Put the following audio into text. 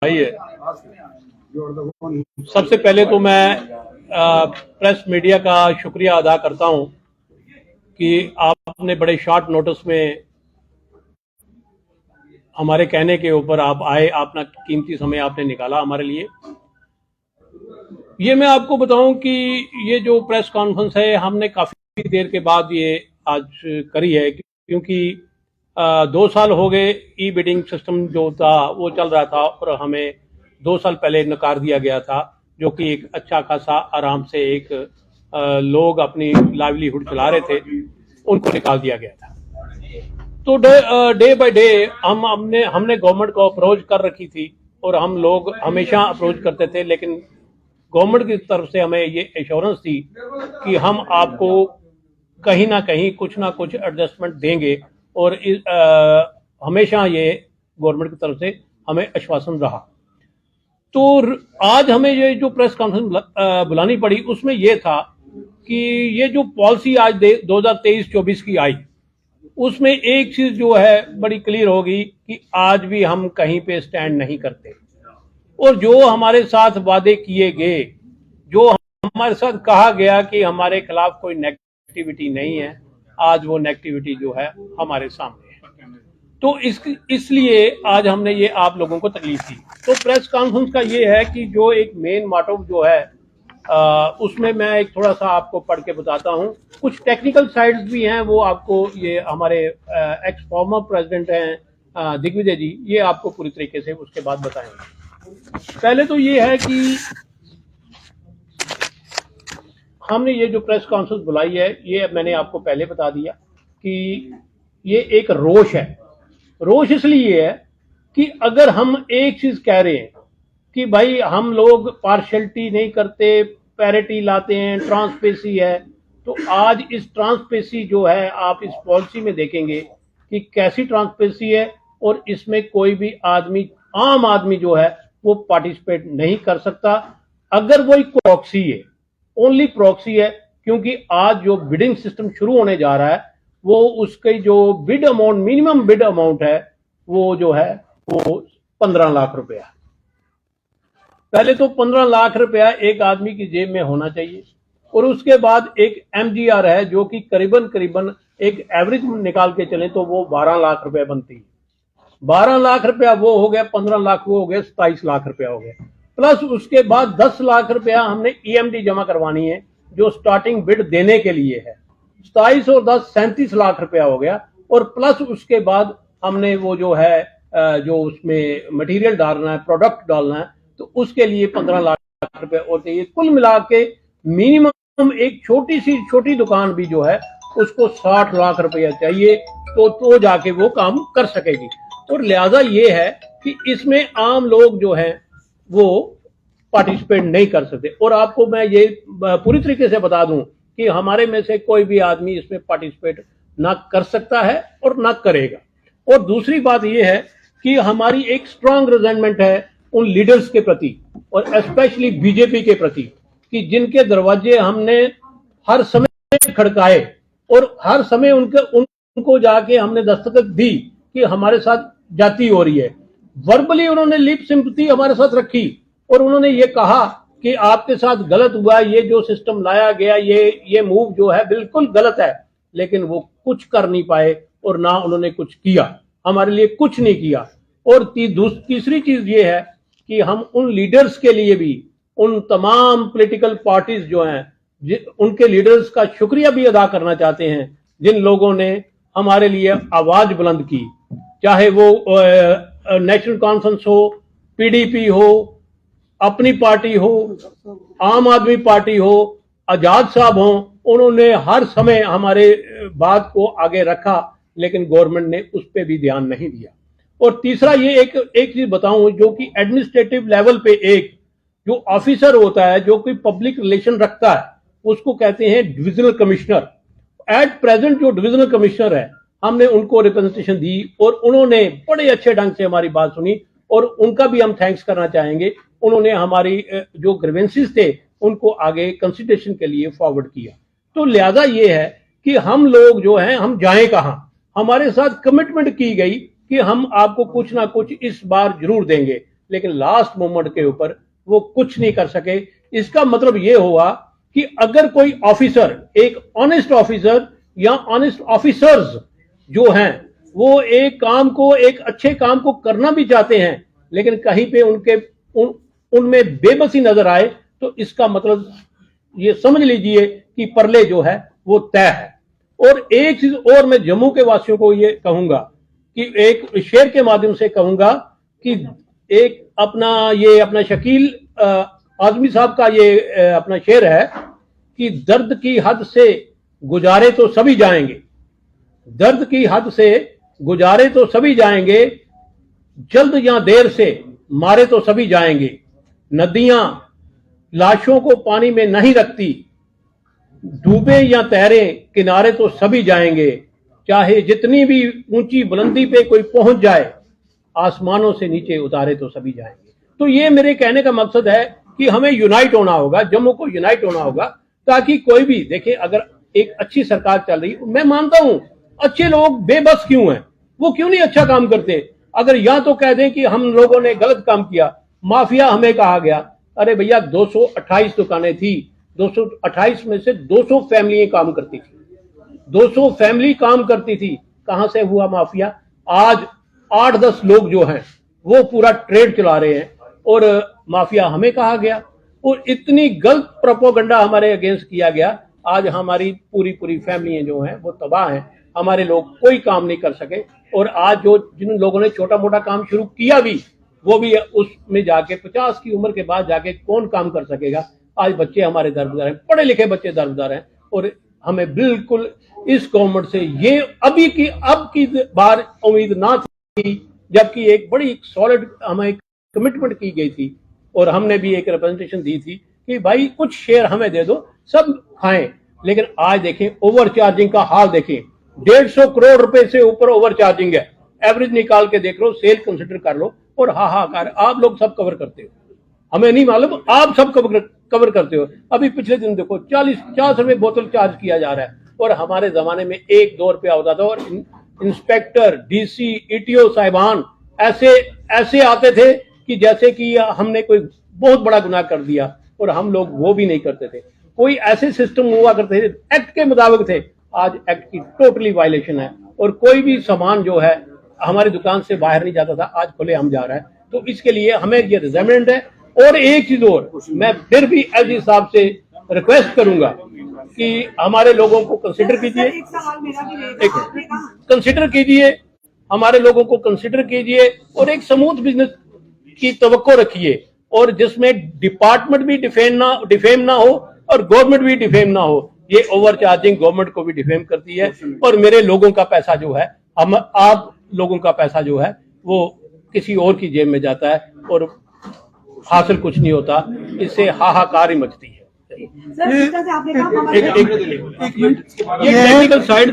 भाई है। सबसे पहले तो मैं प्रेस मीडिया का शुक्रिया अदा करता हूं कि आपने बड़े शॉर्ट नोटिस में हमारे कहने के ऊपर आप आए, अपना कीमती समय आपने निकाला हमारे लिए। ये मैं आपको बताऊं कि ये जो प्रेस कॉन्फ्रेंस है हमने काफ़ी देर के बाद ये आज करी है, क्योंकि 2 साल हो गए ई बिडिंग सिस्टम जो था वो चल रहा था और हमें 2 साल पहले नकार दिया गया था, जो कि एक अच्छा खासा आराम से एक लोग अपनी लाइवलीहुड चला रहे थे, उनको निकाल दिया गया था। तो डे बाय डे हमने गवर्नमेंट को अप्रोच कर रखी थी और हम लोग हमेशा अप्रोच करते थे, लेकिन गवर्नमेंट की तरफ से हमें ये एश्योरेंस थी कि हम आपको कहीं ना कहीं कुछ ना कुछ एडजस्टमेंट देंगे, और हमेशा ये गवर्नमेंट की तरफ से हमें आश्वासन रहा। तो आज हमें ये जो प्रेस कॉन्फ्रेंस बुलानी पड़ी, उसमें ये था कि ये जो पॉलिसी आज 2023-24 की आई, उसमें एक चीज जो है बड़ी क्लियर होगी कि आज भी हम कहीं पे स्टैंड नहीं करते, और जो हमारे साथ वादे किए गए, जो हमारे साथ कहा गया कि हमारे खिलाफ कोई नेगेटिविटी नहीं है, आज वो नेगेटिविटी जो है हमारे सामने है। तो इसलिए आज हमने ये आप लोगों को तकलीफ दी। तो प्रेस कॉन्फ्रेंस का ये है कि जो एक मेन मोटिव जो है उसमें मैं एक थोड़ा सा आपको पढ़ के बताता हूँ। कुछ टेक्निकल साइड्स भी हैं, वो आपको ये हमारे एक्स फॉर्मर प्रेसिडेंट हैं दिग्विजय जी, ये आपको पूरी तरीके से उसके बाद बताएंगे। पहले तो ये है कि हमने ये जो प्रेस कॉन्फ्रेंस बुलाई है, ये मैंने आपको पहले बता दिया कि ये एक रोष है। रोष इसलिए है कि अगर हम एक चीज कह रहे हैं कि भाई हम लोग पार्शियलिटी नहीं करते, पैरिटी लाते हैं, ट्रांसपेरेंसी है, तो आज इस ट्रांसपेरेंसी जो है आप इस पॉलिसी में देखेंगे कि कैसी ट्रांसपेरेंसी है, और इसमें कोई भी आदमी, आम आदमी जो है वो पार्टिसिपेट नहीं कर सकता। अगर वो एक प्रॉक्सी है, ओनली प्रॉक्सी है, क्योंकि आज जो बिडिंग सिस्टम शुरू होने जा रहा है वो उसके जो bid amount, minimum bid amount है, वो जो है वो 15 लाख रुपया। पहले तो 15 लाख रुपया एक आदमी की जेब में होना चाहिए, और उसके बाद एक MGR है जो कि करीबन एक एवरेज निकाल के चले तो वो 12 लाख रुपया बनती है। 12 लाख रुपया वो हो गया, 15 लाख वो हो गया, 27 लाख रुपया हो गया। प्लस उसके बाद 10 लाख रुपया हमने EMD जमा करवानी है जो स्टार्टिंग बिड देने के लिए है। 27 और 10 37 लाख रुपया हो गया, और प्लस उसके बाद हमने वो जो है जो उसमें मटेरियल डालना है, प्रोडक्ट डालना है, तो उसके लिए 15 लाख रुपए और चाहिए। कुल मिला के मिनिमम एक छोटी दुकान भी जो है उसको 60 लाख रुपया चाहिए, तो जाके वो काम कर सकेगी। और लिहाजा ये है कि इसमें आम लोग जो हैं वो पार्टिसिपेट नहीं कर सकते। और आपको मैं ये पूरी तरीके से बता दूं कि हमारे में से कोई भी आदमी इसमें पार्टिसिपेट ना कर सकता है और ना करेगा। और दूसरी बात ये है कि हमारी एक स्ट्रांग रिजेंटमेंट है उन लीडर्स के प्रति, और स्पेशली बीजेपी के प्रति, कि जिनके दरवाजे हमने हर समय खड़काए और हर समय उनको जाके हमने दस्तखत दी कि हमारे साथ जाति हो रही है। वर्बली उन्होंने लिप सिंपैथी हमारे साथ रखी, और उन्होंने ये कहा कि आपके साथ गलत हुआ, ये जो सिस्टम लाया गया, ये मूव जो है बिल्कुल गलत है, लेकिन वो कुछ कर नहीं पाए और ना उन्होंने कुछ किया, हमारे लिए कुछ नहीं किया। और तीसरी चीज ये है कि हम उन लीडर्स के लिए भी, उन तमाम पॉलिटिकल पार्टीज जो हैं, उनके लीडर्स का शुक्रिया भी अदा करना चाहते हैं, जिन लोगों ने हमारे लिए आवाज बुलंद की, चाहे वो नेशनल कॉन्फ्रेंस हो, PDP हो, अपनी पार्टी हो, आम आदमी पार्टी हो, आजाद साहब हो, उन्होंने हर समय हमारे बात को आगे रखा, लेकिन गवर्नमेंट ने उस पर भी ध्यान नहीं दिया। और तीसरा ये एक चीज बताऊं, जो कि एडमिनिस्ट्रेटिव लेवल पे एक जो ऑफिसर होता है जो कोई पब्लिक रिलेशन रखता है, उसको कहते हैं डिविजनल कमिश्नर। एट प्रेजेंट जो डिविजनल कमिश्नर है, हमने उनको रिप्रेजेंटेशन दी और उन्होंने बड़े अच्छे ढंग से हमारी बात सुनी, और उनका भी हम थैंक्स करना चाहेंगे। उन्होंने हमारी जो ग्रीवेंसेस थे उनको आगे कंसिडरेशन के लिए फॉरवर्ड किया। तो लिहाजा ये है कि हम लोग जो हैं, हम जाएं कहां। हमारे साथ कमिटमेंट की गई कि हम आपको कुछ ना कुछ इस बार जरूर देंगे। लेकिन लास्ट मोमेंट के ऊपर वो कुछ नहीं कर सके। इसका मतलब ये हुआ कि अगर कोई ऑफिसर, एक ऑनेस्ट ऑफिसर या ऑनेस्ट ऑफिसर्स जो हैं, वो एक काम को, एक अच्छे काम को करना भी चाहते हैं, लेकिन कहीं पे उनमें बेबसी नजर आए, तो इसका मतलब ये समझ लीजिए कि परले जो है वो तय है। और एक चीज और मैं जम्मू के वासियों को ये कहूंगा कि एक शेर के माध्यम से कहूंगा कि एक अपना शकील आजमी साहब का ये अपना शेर है कि दर्द की हद से गुजारे तो सभी जाएंगे, दर्द की हद से गुजारे तो सभी जाएंगे, जल्द या देर से मारे तो सभी जाएंगे, नदियां लाशों को पानी में नहीं रखती, डूबे या तैरे किनारे तो सभी जाएंगे, चाहे जितनी भी ऊंची बुलंदी पे कोई पहुंच जाए, आसमानों से नीचे उतारे तो सभी जाएंगे। तो ये मेरे कहने का मकसद है कि हमें यूनाइट होना होगा, जम्मू को यूनाइट होना होगा, ताकि कोई भी देखे, अगर एक अच्छी सरकार चल रही, मैं मानता हूं अच्छे लोग बेबस क्यों हैं, वो क्यों नहीं अच्छा काम करते। अगर या तो कह दें कि हम लोगों ने गलत काम किया, माफिया हमें कहा गया, अरे भैया 228 दुकानें थी, 228 में से 200 फैमिली काम करती थी, 200 फैमिली काम करती थी, कहां से हुआ माफिया। आज 8-10 लोग जो हैं वो पूरा ट्रेड चला रहे हैं और माफिया हमें कहा गया, और इतनी गलत प्रोपोगंडा हमारे अगेंस्ट किया गया। आज हमारी पूरी फैमिली जो हैं वो तबाह हैं, हमारे लोग कोई काम नहीं कर सके, और आज जो जिन लोगों ने छोटा मोटा काम शुरू किया भी, वो भी उसमें जाके 50 की उम्र के बाद जाके कौन काम कर सकेगा। आज बच्चे हमारे दरबदर हैं, पढ़े लिखे बच्चे दरबदर हैं, और हमें बिल्कुल इस गवर्नमेंट से ये अब की बार उम्मीद ना थी, जबकि एक बड़ी सॉलिड हमें कमिटमेंट की गई थी, और हमने भी एक रिप्रेजेंटेशन दी थी कि भाई कुछ शेयर हमें दे दो, सब खाएं। लेकिन आज देखें ओवर चार्जिंग का हाल देखें, 150 करोड़ रुपए से ऊपर ओवर चार्जिंग है। एवरेज निकाल के देख लो, सेल कंसिडर कर लो, और हाहाकार आप लोग सब कवर करते हो, हमें नहीं मालूम, आप सब कवर करते हो। अभी पिछले दिन देखो 40-50 रुपए बोतल चार्ज किया जा रहा है, और हमारे जमाने में 1-2 रुपया होता था, और इंस्पेक्टर, डीसी, ईटीओ साहिबान ऐसे आते थे कि जैसे कि हमने कोई बहुत बड़ा गुनाह कर दिया, और हम लोग वो भी नहीं करते थे। कोई ऐसे सिस्टम हुआ करते थे, एक्ट के मुताबिक थे। आज एक्ट की टोटली वायलेशन है, और कोई भी सामान जो है हमारी दुकान से बाहर नहीं जाता था, आज खुले हम जा रहा है। तो इसके लिए हमें ये रिजर्वमेंट है। और एक चीज और, मैं फिर भी एलजी साहब से रिक्वेस्ट करूंगा कि हमारे लोगों को कंसिडर कीजिए, कंसिडर कीजिए, हमारे लोगों को कंसिडर कीजिए, और एक स्मूथ बिजनेस की तवक्को रखिए, और जिसमें डिपार्टमेंट भी डिफेम ना हो और गवर्नमेंट भी डिफेम ना हो। ये ओवर चार्जिंग गवर्नमेंट को भी डिफेम करती है, और मेरे लोगों का पैसा जो है, आप लोगों का पैसा जो है वो किसी और की जेब में जाता है, और हासिल कुछ नहीं होता, इससे हाहाकार ही मचती है। सर, आपने कहा एक टेक्निकल साइड